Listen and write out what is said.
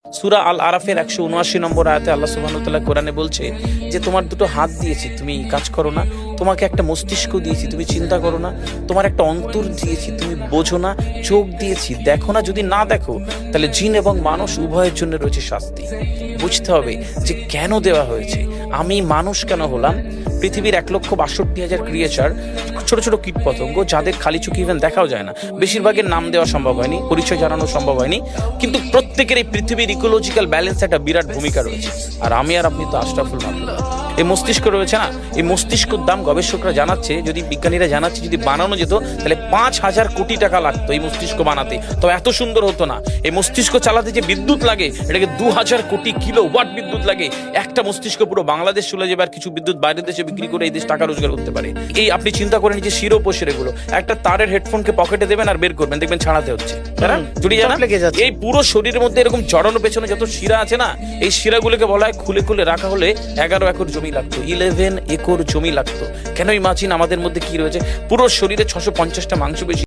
সূরা আল আরাফের 179 নম্বর আয়াতে আল্লাহ সুবহানাহু ওয়া তাআলা কোরআনে বলছে যে তোমার দুটো হাত দিয়েছি, তুমি কাজ করো না। তোমাকে একটা মস্তিষ্ক দিয়েছি, তুমি চিন্তা করো না। তোমার একটা অন্তর দিয়েছি, তুমি বোঝো না। চোখ দিয়েছি, দেখো না। যদি না দেখো তাহলে জিন এবং মানুষ উভয়ের জন্য রয়েছে শাস্তি। বুঝতে হবে যে কেন দেওয়া হয়েছে। আমি মানুষ কেন হলাম? পৃথিবীর 1,62,000 ক্রিয়েচার, ছোট ছোট কীট পতঙ্গ, যাদের খালি চোখে ইভেন দেখাও যায় না, বেশিরভাগের নাম দেওয়া সম্ভব হয়নি, পরিচয় জানানো সম্ভব হয়নি, কিন্তু প্রত্যেকের এই পৃথিবীর ইকোলজিক্যাল ব্যালেন্স একটা বিরাট ভূমিকা রয়েছে। আর আমি আর আপনি তো আশরাফুল মাখলুক। এই মস্তিষ্ক রয়েছে না, এই মস্তিষ্কর দাম গবেষকরা জানাচ্ছে, যদি বিজ্ঞানীরা জানাচ্ছে, যদি বানানো যেত তাহলে 5,000 কোটি টাকা লাগতো এই মস্তিষ্ক বানাতে। তো এত সুন্দর হতো না। এই মস্তিষ্ক চালাতে যে বিদ্যুৎ লাগে, এটাকে 2,000 কোটি কিলো ওয়াট বিদ্যুৎ লাগে। একটা মস্তিষ্ক পুরো বাংলাদেশ চলে যাবে, আর কিছু বিদ্যুৎ বাইরের দেশে বিক্রি করে এই দেশ টাকা রোজগার করতে পারে। এই আপনি চিন্তা করেন যে শিরোপশির এগুলো, একটা তারের হেডফোনকে পকেটে দেবেন আর বের করবেন, দেখবেন ছাড়াতে হচ্ছে, জুড়ে জানা এই পুরো শরীরের মধ্যে এরকম জড়ানো পেছনে যত শিরা আছে না, এই শিরাগুলোকে বলা হয় খুলে খুলে রাখা হলে 11 একর জমি লাগতো, 11 একর জমি লাগতো। কেন ইমাজিন আমাদের মধ্যে কি রয়েছে, পুরো শরীরে 650টা মাংসপেশি।